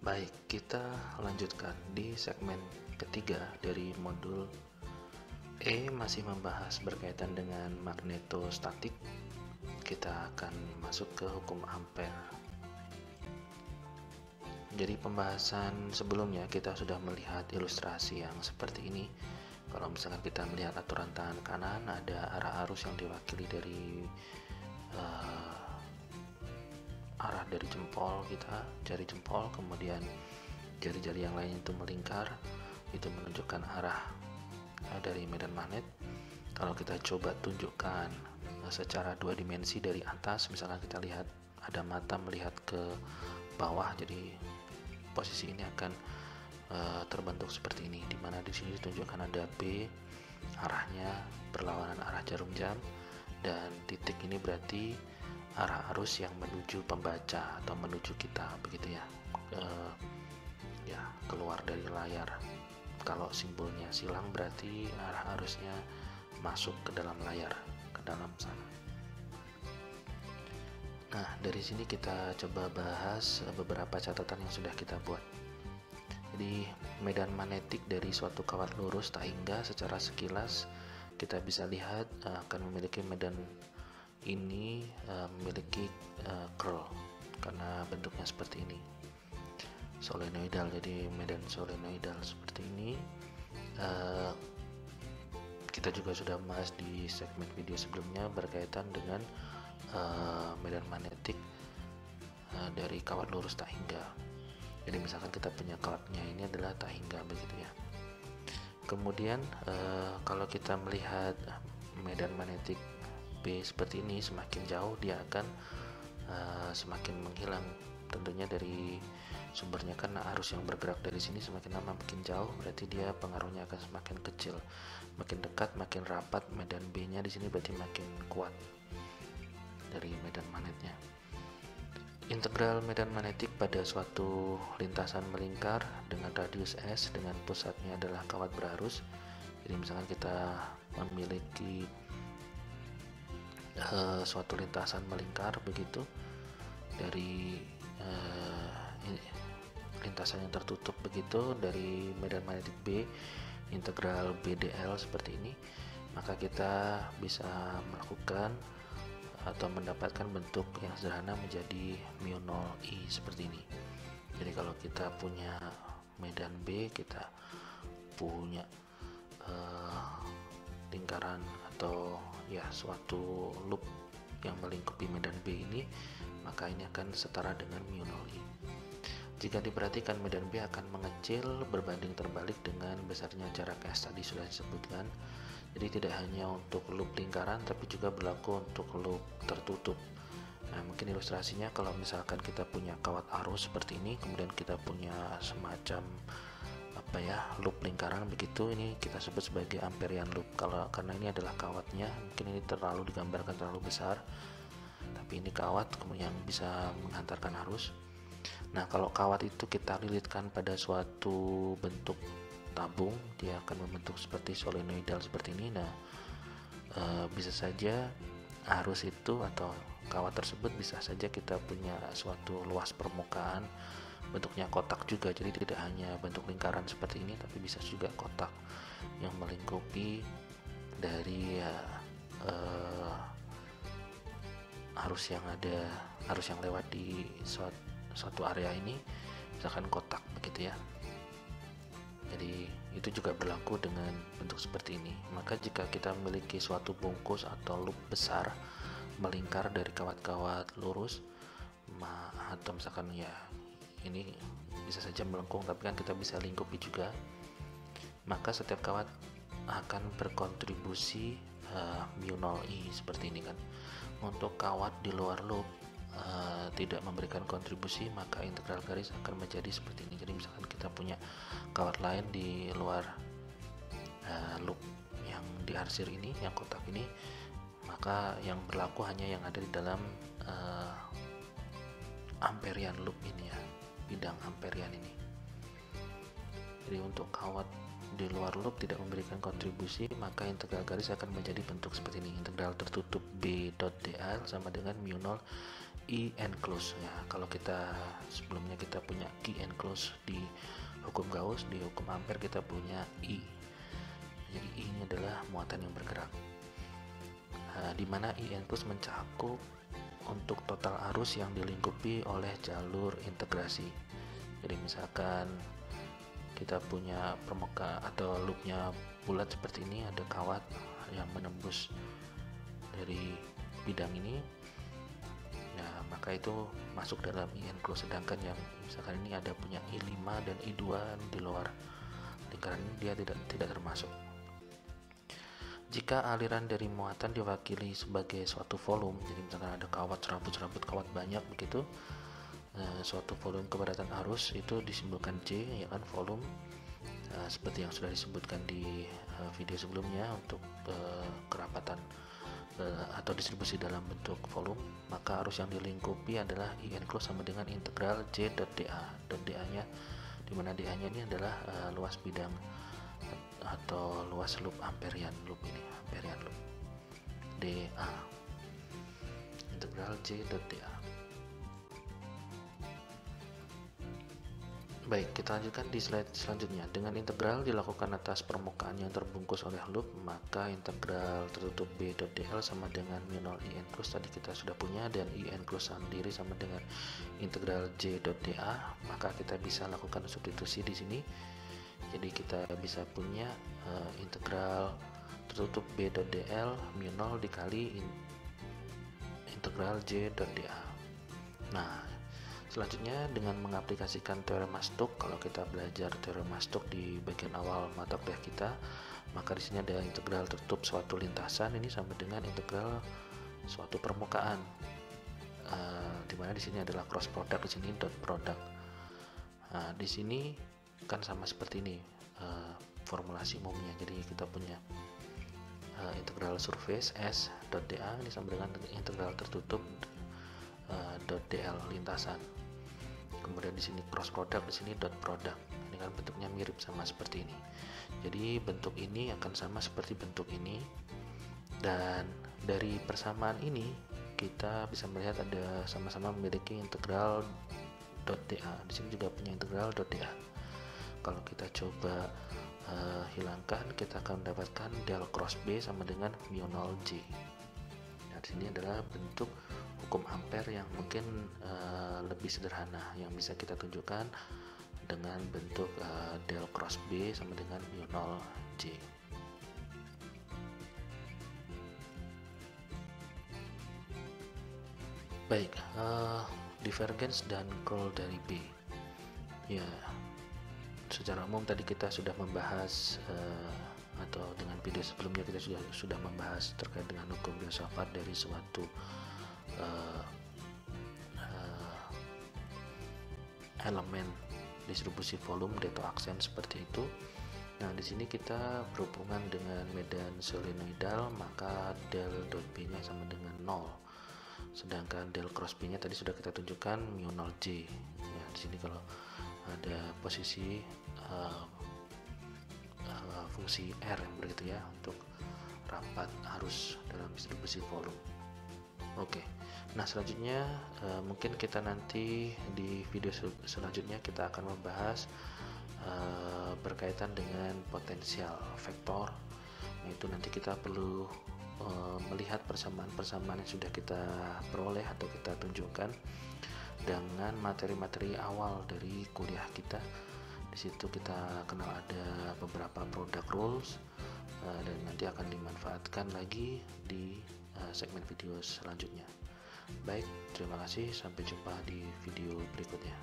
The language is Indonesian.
Baik, kita lanjutkan di segmen ketiga dari modul masih membahas berkaitan dengan magnetostatik. Kita akan masuk ke hukum Ampere. Jadi pembahasan sebelumnya kita sudah melihat ilustrasi yang seperti ini. Kalau misalkan kita melihat aturan tangan kanan, ada arah arus yang diwakili dari arah dari jempol kita, jari jempol, kemudian jari-jari yang lain itu melingkar, itu menunjukkan arah dari medan magnet. Kalau kita coba tunjukkan secara dua dimensi dari atas, misalkan kita lihat ada mata melihat ke bawah, jadi posisi ini akan terbentuk seperti ini, dimana di sini ditunjukkan ada B, arahnya berlawanan arah jarum jam, dan titik ini berarti arah arus yang menuju pembaca atau menuju kita, begitu ya, keluar dari layar. Kalau simbolnya silang berarti arah arusnya masuk ke dalam layar, ke dalam sana. Nah, dari sini kita coba bahas beberapa catatan yang sudah kita buat. Jadi medan magnetik dari suatu kawat lurus tak hingga secara sekilas kita bisa lihat akan memiliki medan ini memiliki curl karena bentuknya seperti ini, solenoidal. Jadi medan solenoidal seperti ini. Kita juga sudah bahas di segmen video sebelumnya berkaitan dengan medan magnetik dari kawat lurus tak hingga. Jadi misalkan kita punya kawatnya ini adalah tak hingga, begitu ya. Kemudian kalau kita melihat medan magnetik B seperti ini, semakin jauh dia akan semakin menghilang. Tentunya dari sumbernya, karena arus yang bergerak dari sini semakin lama makin jauh, berarti dia pengaruhnya akan semakin kecil. Makin dekat makin rapat medan B-nya di sini, berarti makin kuat dari medan magnetnya. Integral medan magnetik pada suatu lintasan melingkar dengan radius S dengan pusatnya adalah kawat berarus. Jadi misalkan kita memiliki suatu lintasan melingkar begitu, dari lintasan yang tertutup begitu dari medan magnetik B, integral BdL seperti ini, maka kita bisa melakukan atau mendapatkan bentuk yang sederhana menjadi μ0I seperti ini. Jadi kalau kita punya medan B, kita punya lingkaran atau suatu loop yang melingkupi medan B ini, maka ini akan setara dengan μ0I. Jika diperhatikan, medan B akan mengecil berbanding terbalik dengan besarnya jarak S tadi sudah disebutkan. Jadi tidak hanya untuk loop lingkaran, tapi juga berlaku untuk loop tertutup. Nah, mungkin ilustrasinya kalau misalkan kita punya kawat arus seperti ini, kemudian kita punya semacam loop lingkaran begitu, ini kita sebut sebagai Amperian loop. Karena ini adalah kawatnya, mungkin ini terlalu digambarkan terlalu besar, tapi ini kawat kemudian bisa menghantarkan arus. Nah, kalau kawat itu kita lilitkan pada suatu bentuk tabung, dia akan membentuk seperti solenoidal seperti ini. Nah, bisa saja arus itu atau kawat tersebut bisa saja kita punya suatu luas permukaan bentuknya kotak juga. Jadi tidak hanya bentuk lingkaran seperti ini, tapi bisa juga kotak yang melingkupi dari arus yang lewat di suatu area ini, misalkan kotak begitu ya. Jadi itu juga berlaku dengan bentuk seperti ini. Maka jika kita memiliki suatu bungkus atau loop besar melingkar dari kawat-kawat lurus, atau misalkan ini bisa saja melengkung, tapi kan kita bisa lingkupi juga, maka setiap kawat akan berkontribusi μ0I seperti ini kan. Untuk kawat di luar loop tidak memberikan kontribusi, maka integral garis akan menjadi seperti ini. Jadi misalkan kita punya kawat lain di luar loop yang diarsir ini, yang kotak ini, maka yang berlaku hanya yang ada di dalam Amperian loop ini ya, bidang Amperian ini. Jadi untuk kawat di luar loop tidak memberikan kontribusi, maka integral garis akan menjadi bentuk seperti ini. Integral tertutup B.dl sama dengan μ0 I enclose ya. Kalau kita sebelumnya kita punya key enclose di hukum Gauss, di hukum Ampere kita punya I. Jadi I ini adalah muatan yang bergerak. Di mana I enclose mencakup untuk total arus yang dilingkupi oleh jalur integrasi. Jadi misalkan kita punya permukaan atau loopnya bulat seperti ini, ada kawat yang menembus dari bidang ini, ya maka itu masuk dalam I enclose. Sedangkan yang misalkan ini ada punya I5 dan I2 di luar lingkaran ini, dia tidak termasuk. Jika aliran dari muatan diwakili sebagai suatu volume, jadi misalkan ada kawat serabut kawat banyak begitu, suatu volume kepadatan arus itu disimbolkan J, ya kan, volume. Seperti yang sudah disebutkan di video sebelumnya untuk kerapatan atau distribusi dalam bentuk volume, maka arus yang dilingkupi adalah I enclose sama dengan integral J dot dA. dA nya dimana dA nya ini adalah luas bidang atau luas loop Amperian loop ini, Amperian loop dA, integral J dot dA. Baik, kita lanjutkan di slide selanjutnya. Dengan integral dilakukan atas permukaan yang terbungkus oleh loop, maka integral tertutup B dot dl sama dengan mu 0 I enclose tadi kita sudah punya, dan I enclose sendiri sama dengan integral J dot dA. Maka kita bisa lakukan substitusi di sini. Jadi kita bisa punya integral tertutup B dot dl mu 0 dikali integral J dot dA. Nah, selanjutnya dengan mengaplikasikan teorema Stokes, kalau kita belajar teorema Stokes di bagian awal mata kuliah kita, maka di sini ada integral tertutup suatu lintasan ini sama dengan integral suatu permukaan, dimana di sini adalah cross product, di sini dot product. Di sini kan sama seperti ini formulasi umumnya. Jadi kita punya integral surface S dot dA ini sama dengan integral tertutup dot dl lintasan. Kemudian di sini cross product, di sini dot product. Ini kan bentuknya mirip sama seperti ini. Jadi bentuk ini akan sama seperti bentuk ini. Dan dari persamaan ini kita bisa melihat ada sama-sama memiliki integral dot dA. Di sini juga punya integral dot dA. Kalau kita coba hilangkan, kita akan mendapatkan del cross B sama dengan mu 0 J. Nah, di sini adalah bentuk hukum Ampere yang mungkin lebih sederhana, yang bisa kita tunjukkan dengan bentuk del cross B sama dengan mu 0 J. Baik, divergence dan curl dari B. Ya, secara umum tadi kita sudah membahas atau dengan video sebelumnya kita sudah membahas terkait dengan hukum filsafat dari suatu elemen distribusi volume atau aksen seperti itu. Nah, di sini kita berhubungan dengan medan solenoidal, maka del dot B-nya sama dengan 0. Sedangkan del cross B-nya tadi sudah kita tunjukkan mu 0 J. Ya, di sini kalau ada posisi fungsi R yang begitu ya untuk rapat arus dalam distribusi volume. Oke. Nah, selanjutnya mungkin kita nanti di video selanjutnya kita akan membahas berkaitan dengan potensial vektor. Yaitu nanti kita perlu melihat persamaan-persamaan yang sudah kita peroleh atau kita tunjukkan dengan materi-materi awal dari kuliah kita. Di situ kita kenal ada beberapa product rules dan nanti akan dimanfaatkan lagi di segmen video selanjutnya. Baik, terima kasih, sampai jumpa di video berikutnya.